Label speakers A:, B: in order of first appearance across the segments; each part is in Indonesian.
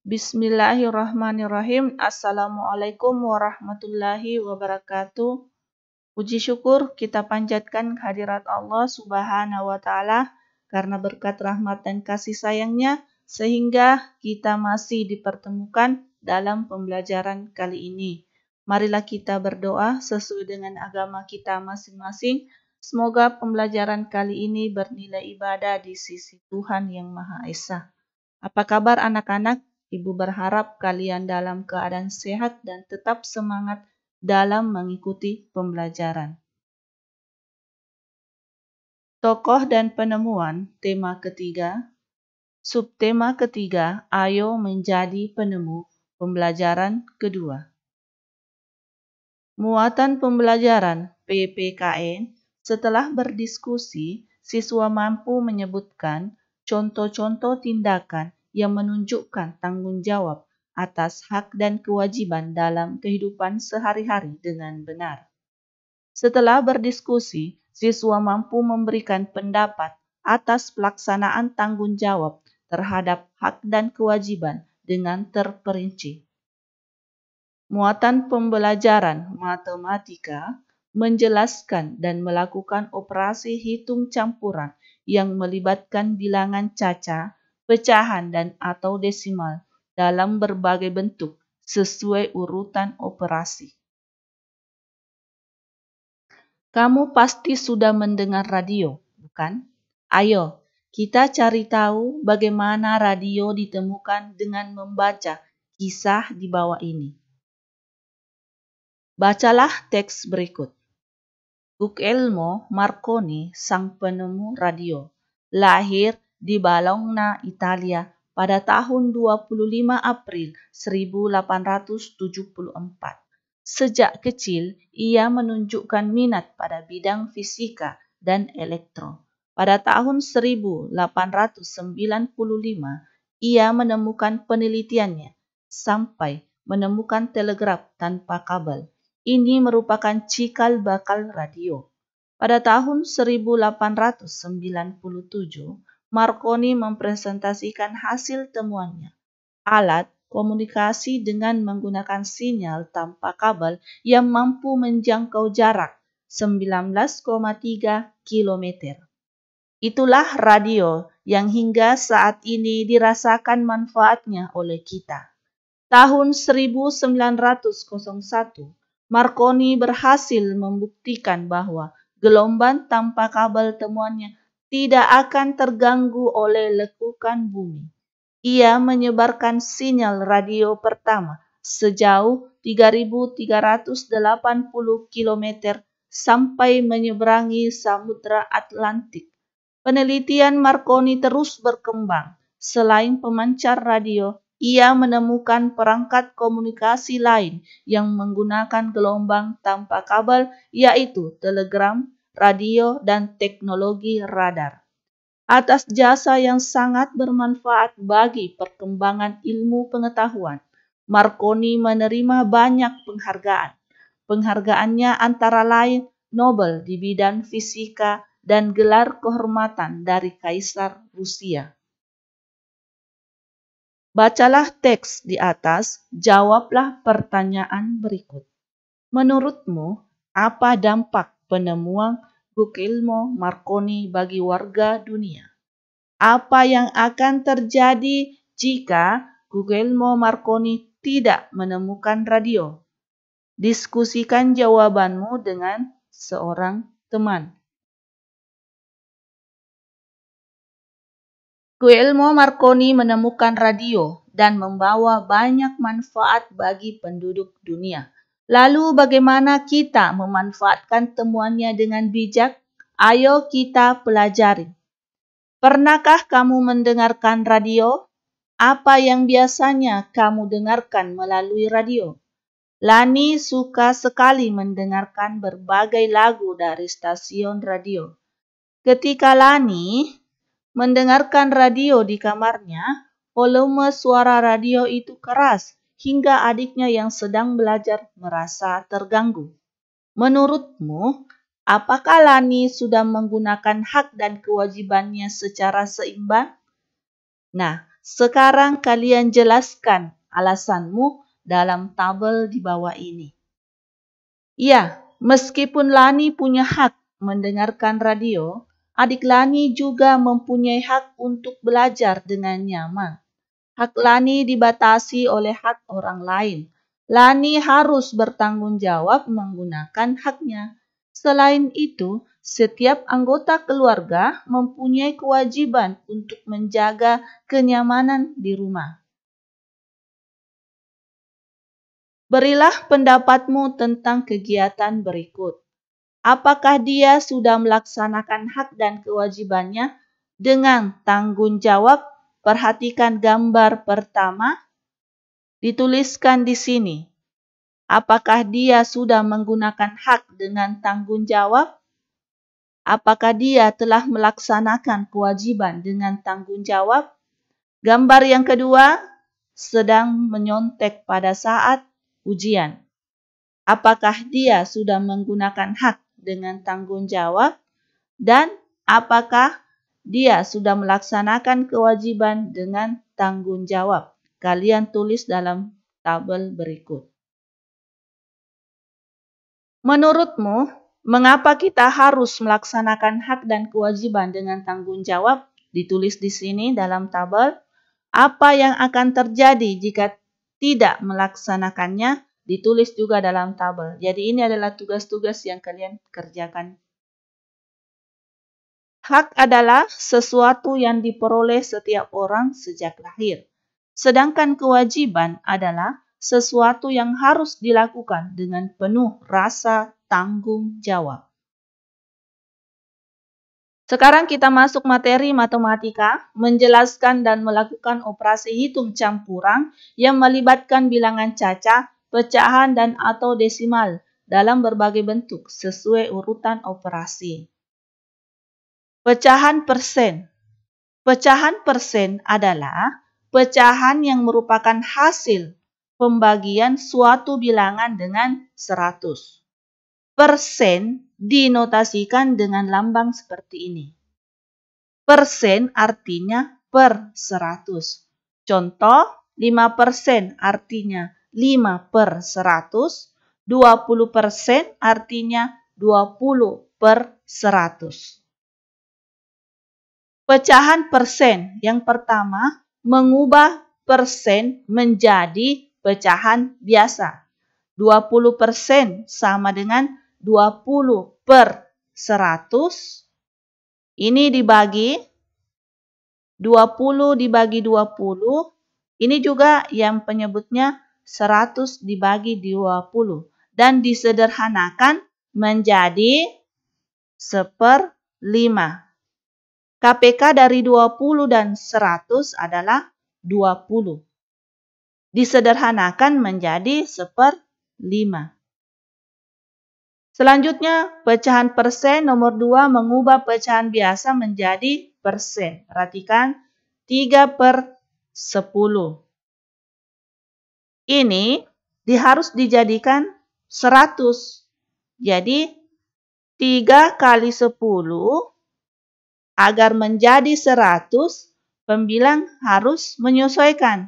A: Bismillahirrahmanirrahim. Assalamualaikum warahmatullahi wabarakatuh. Puji syukur kita panjatkan kehadirat Allah Subhanahu wa Ta'ala karena berkat rahmat dan kasih sayangnya sehingga kita masih dipertemukan dalam pembelajaran kali ini. Marilah kita berdoa sesuai dengan agama kita masing-masing. Semoga pembelajaran kali ini bernilai ibadah di sisi Tuhan Yang Maha Esa. Apa kabar anak-anak? Ibu berharap kalian dalam keadaan sehat dan tetap semangat dalam mengikuti pembelajaran. Tokoh dan penemuan, tema ketiga. Subtema ketiga, ayo menjadi penemu, pembelajaran kedua. Muatan pembelajaran PPKN, setelah berdiskusi, siswa mampu menyebutkan contoh-contoh tindakan yang menunjukkan tanggung jawab atas hak dan kewajiban dalam kehidupan sehari-hari dengan benar. Setelah berdiskusi, siswa mampu memberikan pendapat atas pelaksanaan tanggung jawab terhadap hak dan kewajiban dengan terperinci. Muatan pembelajaran matematika menjelaskan dan melakukan operasi hitung campuran yang melibatkan bilangan caca, pecahan dan atau desimal dalam berbagai bentuk sesuai urutan operasi. Kamu pasti sudah mendengar radio, bukan? Ayo, kita cari tahu bagaimana radio ditemukan dengan membaca kisah di bawah ini. Bacalah teks berikut. Guglielmo Marconi, sang penemu radio, lahir di Bologna, Italia pada tahun 25 April 1874. Sejak kecil, ia menunjukkan minat pada bidang fisika dan elektro. Pada tahun 1895, ia menemukan penelitiannya sampai menemukan telegraf tanpa kabel. Ini merupakan cikal bakal radio. Pada tahun 1897, Marconi mempresentasikan hasil temuannya, alat komunikasi dengan menggunakan sinyal tanpa kabel yang mampu menjangkau jarak 19,3 km. Itulah radio yang hingga saat ini dirasakan manfaatnya oleh kita. Tahun 1901, Marconi berhasil membuktikan bahwa gelombang tanpa kabel temuannya tidak akan terganggu oleh lekukan bumi. Ia menyebarkan sinyal radio pertama sejauh 3.380 km sampai menyeberangi Samudra Atlantik. Penelitian Marconi terus berkembang. Selain pemancar radio, ia menemukan perangkat komunikasi lain yang menggunakan gelombang tanpa kabel, yaitu telegram, radio, dan teknologi radar. Atas jasa yang sangat bermanfaat bagi perkembangan ilmu pengetahuan, Marconi menerima banyak penghargaan. Penghargaannya antara lain Nobel di bidang fisika dan gelar kehormatan dari Kaisar Rusia. Bacalah teks di atas, jawablah pertanyaan berikut. Menurutmu, apa dampak penemuan Guglielmo Marconi bagi warga dunia? Apa yang akan terjadi jika Guglielmo Marconi tidak menemukan radio? Diskusikan jawabanmu dengan seorang teman. Guglielmo Marconi menemukan radio dan membawa banyak manfaat bagi penduduk dunia. Lalu bagaimana kita memanfaatkan temuannya dengan bijak? Ayo kita pelajari. Pernahkah kamu mendengarkan radio? Apa yang biasanya kamu dengarkan melalui radio? Lani suka sekali mendengarkan berbagai lagu dari stasiun radio. Ketika Lani mendengarkan radio di kamarnya, volume suara radio itu keras hingga adiknya yang sedang belajar merasa terganggu. Menurutmu, apakah Lani sudah menggunakan hak dan kewajibannya secara seimbang? Nah, Sekarang kalian jelaskan alasanmu dalam tabel di bawah ini. Ya, meskipun Lani punya hak mendengarkan radio, adik Lani juga mempunyai hak untuk belajar dengan nyaman. Hak Lani dibatasi oleh hak orang lain. Lani harus bertanggung jawab menggunakan haknya. Selain itu, setiap anggota keluarga mempunyai kewajiban untuk menjaga kenyamanan di rumah. Berilah pendapatmu tentang kegiatan berikut. Apakah dia sudah melaksanakan hak dan kewajibannya dengan tanggung jawab? Perhatikan gambar pertama. Dituliskan di sini. Apakah dia sudah menggunakan hak dengan tanggung jawab? Apakah dia telah melaksanakan kewajiban dengan tanggung jawab? Gambar yang kedua, sedang menyontek pada saat ujian. Apakah dia sudah menggunakan hak dengan tanggung jawab? Dan apakah dia sudah melaksanakan kewajiban dengan tanggung jawab? Kalian tulis dalam tabel berikut. Menurutmu, mengapa kita harus melaksanakan hak dan kewajiban dengan tanggung jawab? Ditulis di sini dalam tabel. Apa yang akan terjadi jika tidak melaksanakannya? Ditulis juga dalam tabel. Jadi ini adalah tugas-tugas yang kalian kerjakan. Hak adalah sesuatu yang diperoleh setiap orang sejak lahir. Sedangkan kewajiban adalah sesuatu yang harus dilakukan dengan penuh rasa tanggung jawab. Sekarang kita masuk materi matematika, menjelaskan dan melakukan operasi hitung campuran yang melibatkan bilangan cacah, pecahan dan atau desimal dalam berbagai bentuk sesuai urutan operasi. Pecahan persen. Pecahan persen adalah pecahan yang merupakan hasil pembagian suatu bilangan dengan 100. Persen dinotasikan dengan lambang seperti ini. Persen artinya per 100. Contoh, 5% artinya 5/100, 20% artinya 20/100. Pecahan persen yang pertama mengubah persen menjadi pecahan biasa. 20% sama dengan 20/100. Ini dibagi 20 dibagi 20. Ini juga yang penyebutnya 100 dibagi 20. Dan disederhanakan menjadi 1/5. KPK dari 20 dan 100 adalah 20. Disederhanakan menjadi 1/5. Selanjutnya, pecahan persen nomor 2 mengubah pecahan biasa menjadi persen. Perhatikan, 3/10. Ini harus dijadikan 100. Jadi, 3 kali 10 agar menjadi 100, pembilang harus menyesuaikan.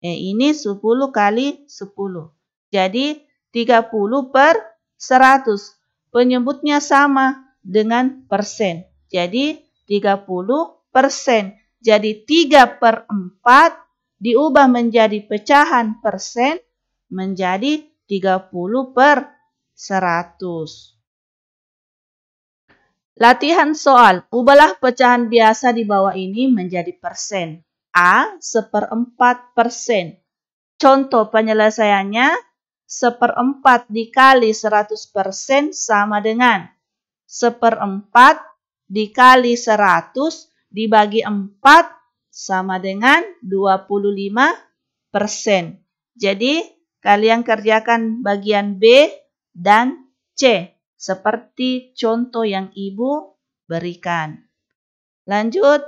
A: Ini 10 kali 10. Jadi 30/100. Penyebutnya sama dengan persen. Jadi 30%. Jadi 3/4 diubah menjadi pecahan persen menjadi 30/100. Latihan soal, ubahlah pecahan biasa di bawah ini menjadi persen. A, 1/4%. Contoh penyelesaiannya, 1/4 dikali 100% sama dengan 1/4 dikali 100 dibagi 4 sama dengan 25%. Jadi, kalian kerjakan bagian B dan C. Seperti contoh yang Ibu berikan. Lanjut,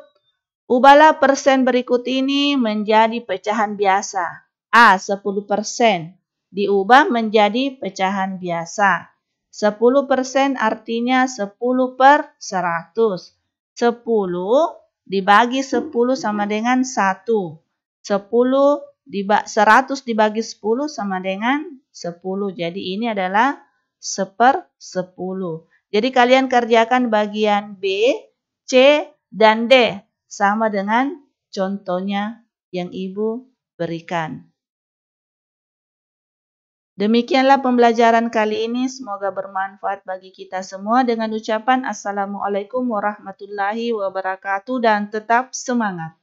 A: ubahlah persen berikut ini menjadi pecahan biasa. A, 10% diubah menjadi pecahan biasa. 10% artinya 10/100. 10 dibagi 10 sama dengan 1. 100 dibagi 10 sama dengan 10. Jadi ini adalah 1/10. Jadi kalian kerjakan bagian B, C, dan D. Sama dengan contohnya yang Ibu berikan. Demikianlah pembelajaran kali ini. Semoga bermanfaat bagi kita semua dengan ucapan Assalamualaikum warahmatullahi wabarakatuh dan tetap semangat.